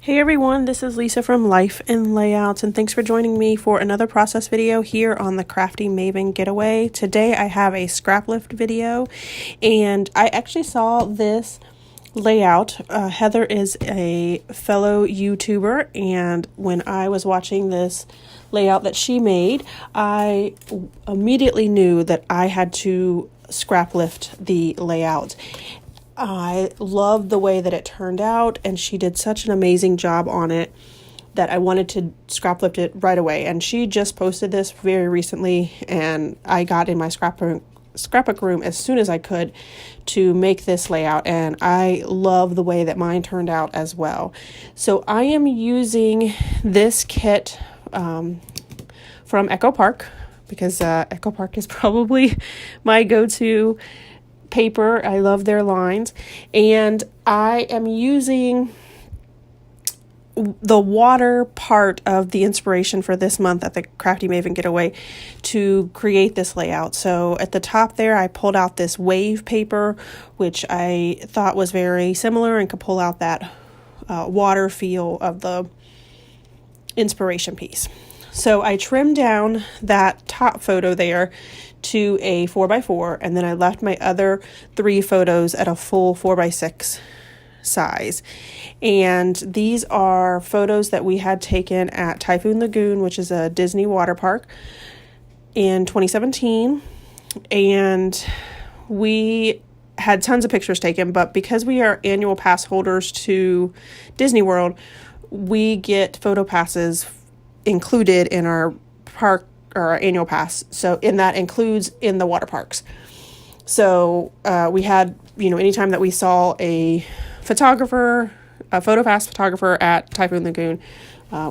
Hey everyone, this is Lisa from Life and Layouts, and thanks for joining me for another process video here on the Crafty Maven Getaway. Today I have a Scraplift video, and I actually saw this layout. Heather is a fellow YouTuber, and when I was watching this layout that she made, I immediately knew that I had to Scraplift the layout. I loved the way that it turned out, and she did such an amazing job on it that I wanted to scraplift it right away. And she just posted this very recently, and I got in my scrapbook room as soon as I could to make this layout, and I love the way that mine turned out as well. So I am using this kit from Echo Park because Echo Park is probably my go-to paper. I love their lines, and I am using the water part of the inspiration for this month at the Crafty Maven Getaway to create this layout. So at the top there, I pulled out this wave paper, which I thought was very similar and could pull out that water feel of the inspiration piece. So I trimmed down that top photo there to a 4x4, and then I left my other 3 photos at a full 4x6 size. And these are photos that we had taken at Typhoon Lagoon, which is a Disney water park, in 2017. And we had tons of pictures taken, but because we are annual pass holders to Disney World, we get photo passes included in our park or our annual pass. So in that includes in the water parks. So we had, anytime that we saw a photo pass photographer at Typhoon Lagoon,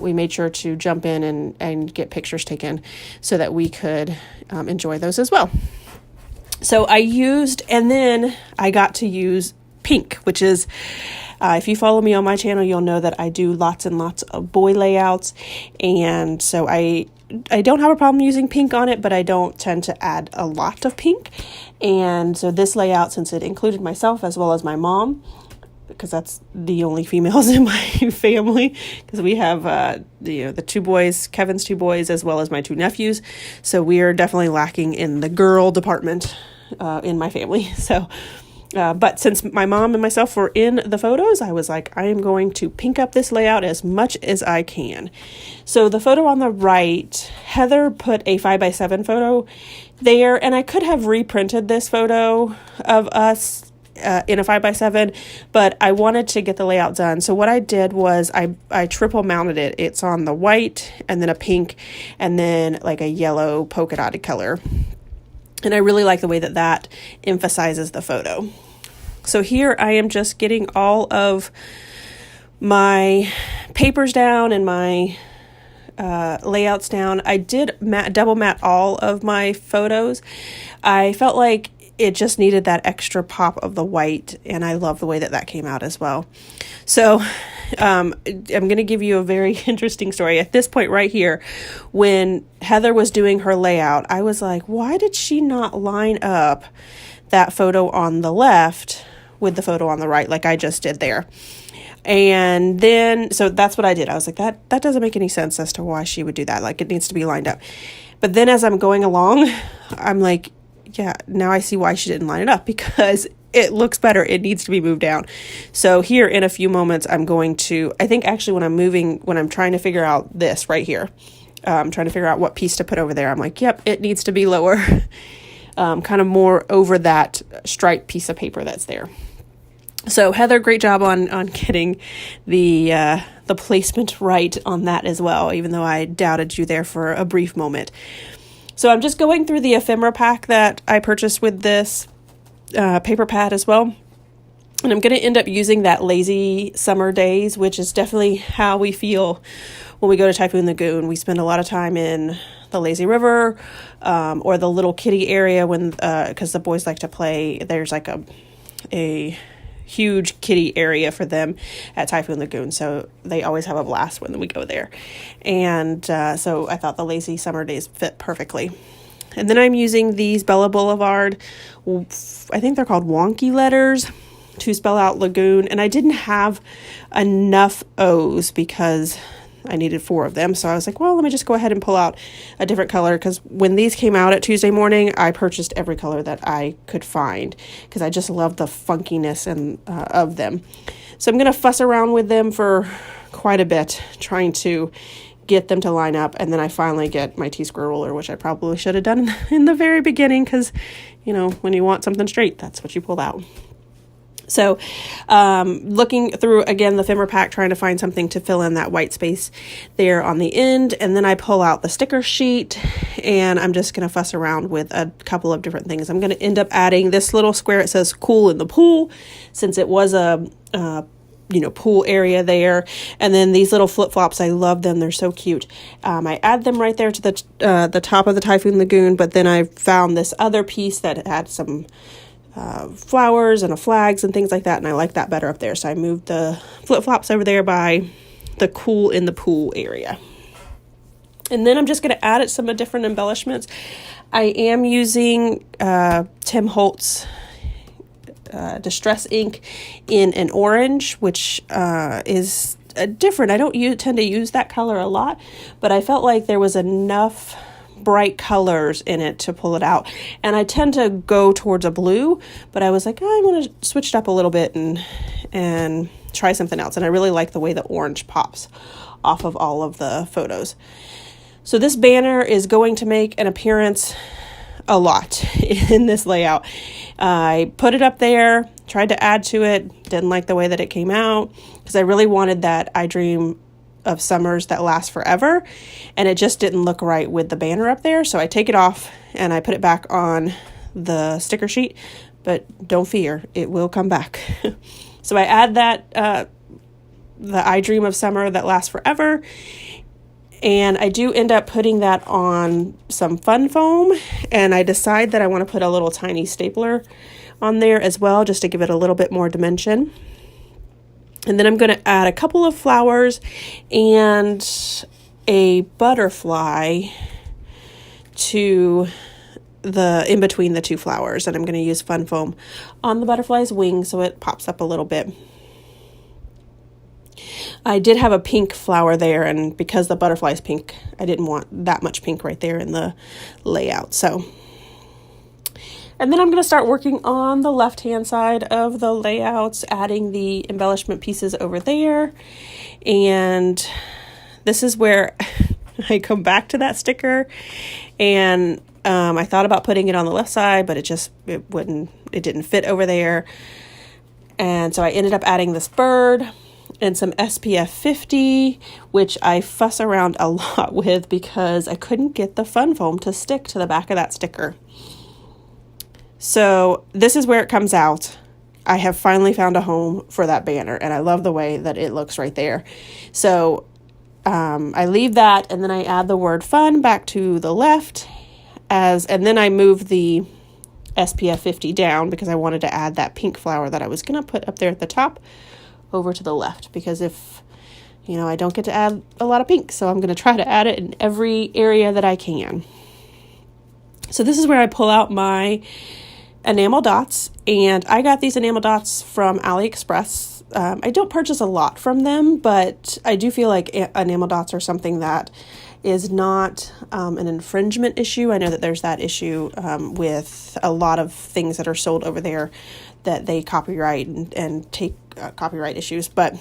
we made sure to jump in and get pictures taken so that we could enjoy those as well. So and then I got to use pink, which is, if you follow me on my channel, you'll know that I do lots and lots of boy layouts. And so I don't have a problem using pink on it, but I don't tend to add a lot of pink. And so this layout, since it included myself as well as my mom, because that's the only females in my family, because we have the 2 boys, Kevin's 2 boys, as well as my 2 nephews. So we are definitely lacking in the girl department in my family. So but since my mom and myself were in the photos, I was like, I am going to pink up this layout as much as I can. So the photo on the right, Heather put a 5x7 photo there, and I could have reprinted this photo of us in a 5x7, but I wanted to get the layout done. So what I did was I triple mounted it. It's on the white, and then a pink, and then like a yellow polka dotted color. And I really like the way that emphasizes the photo. So here I am just getting all of my papers down and my layouts down. I did double matte all of my photos. I felt like it just needed that extra pop of the white, and I love the way that came out as well. So I'm going to give you a very interesting story. At this point right here, when Heather was doing her layout, I was like, why did she not line up that photo on the left with the photo on the right like I just did there? And then, so that's what I did. I was like, that doesn't make any sense as to why she would do that. Like, it needs to be lined up. But then as I'm going along, I'm like, yeah, now I see why she didn't line it up, because it looks better. It needs to be moved down. So here in a few moments, I'm going to, I think actually when I'm trying to figure out this right here, I'm trying to figure out what piece to put over there. I'm like, yep, it needs to be lower, kind of more over that striped piece of paper that's there. So Heather, great job on getting the placement right on that as well, even though I doubted you there for a brief moment. So I'm just going through the ephemera pack that I purchased with this paper pad as well. And I'm going to end up using that Lazy Summer Days, which is definitely how we feel when we go to Typhoon Lagoon. We spend a lot of time in the lazy river or the little kiddie area because the boys like to play. There's like a huge kiddie area for them at Typhoon Lagoon, so they always have a blast when we go there. And so I thought the Lazy Summer Days fit perfectly. And then I'm using these Bella Boulevard, I think they're called wonky letters, to spell out Lagoon, and I didn't have enough O's because I needed 4 of them. So I was like, well, let me just go ahead and pull out a different color, because when these came out at Tuesday morning, I purchased every color that I could find because I just love the funkiness and of them. So I'm going to fuss around with them for quite a bit, trying to get them to line up, and then I finally get my T-square ruler, which I probably should have done in the very beginning, because, you know, when you want something straight, that's what you pull out. So looking through, again, the Fimmer pack, trying to find something to fill in that white space there on the end. And then I pull out the sticker sheet, and I'm just going to fuss around with a couple of different things. I'm going to end up adding this little square. It says cool in the pool, since it was a pool area there. And then these little flip-flops, I love them. They're so cute. I add them right there to the top of the Typhoon Lagoon, but then I found this other piece that had some flowers and flags and things like that, and I like that better up there. So I moved the flip-flops over there by the cool in the pool area. And then I'm just going to add some different embellishments. I am using Tim Holtz Distress ink in an orange, which is different. I don't tend to use that color a lot, but I felt like there was enough bright colors in it to pull it out. And I tend to go towards a blue, but I was like, oh, I'm going to switch it up a little bit and try something else. And I really like the way the orange pops off of all of the photos. So this banner is going to make an appearance a lot in this layout. I put it up there, tried to add to it, didn't like the way that it came out, because I really wanted that I Dream of Summers that last forever, and it just didn't look right with the banner up there. So I take it off and I put it back on the sticker sheet, but don't fear, it will come back. So I add that the I Dream of Summer that lasts forever, and I do end up putting that on some fun foam, and I decide that I want to put a little tiny stapler on there as well, just to give it a little bit more dimension. And then I'm going to add a couple of flowers and a butterfly to the in between the 2 flowers. And I'm going to use fun foam on the butterfly's wing so it pops up a little bit. I did have a pink flower there, and because the butterfly's pink, I didn't want that much pink right there in the layout. And then I'm going to start working on the left-hand side of the layouts, adding the embellishment pieces over there. And this is where I come back to that sticker. And I thought about putting it on the left side, but it didn't fit over there. And so I ended up adding this bird and some SPF 50, which I fuss around a lot with because I couldn't get the fun foam to stick to the back of that sticker. So this is where it comes out. I have finally found a home for that banner, and I love the way that it looks right there. So I leave that, and then I add the word fun back to the left, and then I move the SPF 50 down because I wanted to add that pink flower that I was going to put up there at the top over to the left, because if I don't get to add a lot of pink, so I'm going to try to add it in every area that I can. So this is where I pull out my enamel dots, and I got these enamel dots from AliExpress. I don't purchase a lot from them, but I do feel like enamel dots are something that is not an infringement issue. I know that there's that issue with a lot of things that are sold over there that they copyright and take copyright issues, but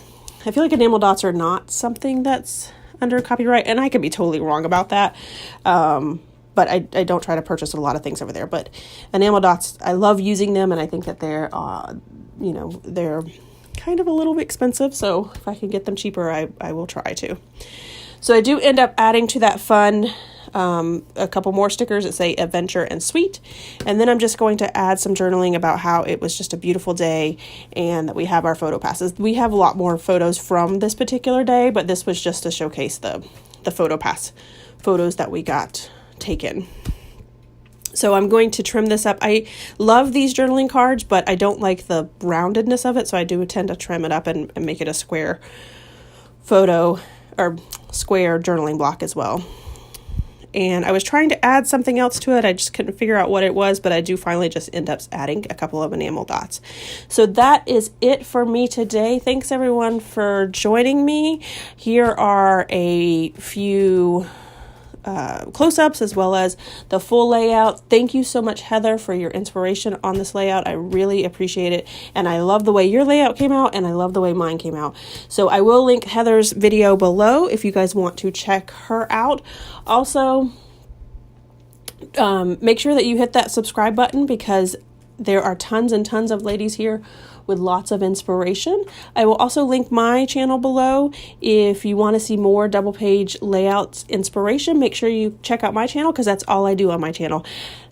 I feel like enamel dots are not something that's under copyright, and I could be totally wrong about that. But I don't try to purchase a lot of things over there. But enamel dots, I love using them, and I think that they're, they're kind of a little bit expensive. So if I can get them cheaper, I will try to. So I do end up adding to that fun a couple more stickers that say adventure and sweet. And then I'm just going to add some journaling about how it was just a beautiful day and that we have our photo passes. We have a lot more photos from this particular day, but this was just to showcase the photo pass photos that we got taken. So I'm going to trim this up. I love these journaling cards, but I don't like the roundedness of it, so I do tend to trim it up and make it a square photo or square journaling block as well. and I was trying to add something else to it. I just couldn't figure out what it was, but I do finally just end up adding a couple of enamel dots. So that is it for me today. Thanks everyone for joining me. Here are a few close-ups as well as the full layout. Thank you so much, Heather, for your inspiration on this layout. I really appreciate it, and I love the way your layout came out, and I love the way mine came out. So I will link Heather's video below if you guys want to check her out. Also, make sure that you hit that subscribe button, because there are tons and tons of ladies here with lots of inspiration. I will also link my channel below. If you want to see more double page layouts inspiration, make sure you check out my channel, because that's all I do on my channel.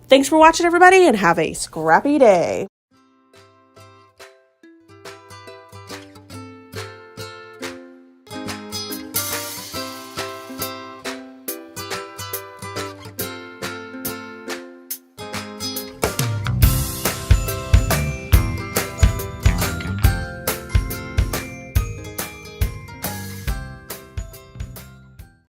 Thanks for watching, everybody, and have a scrappy day.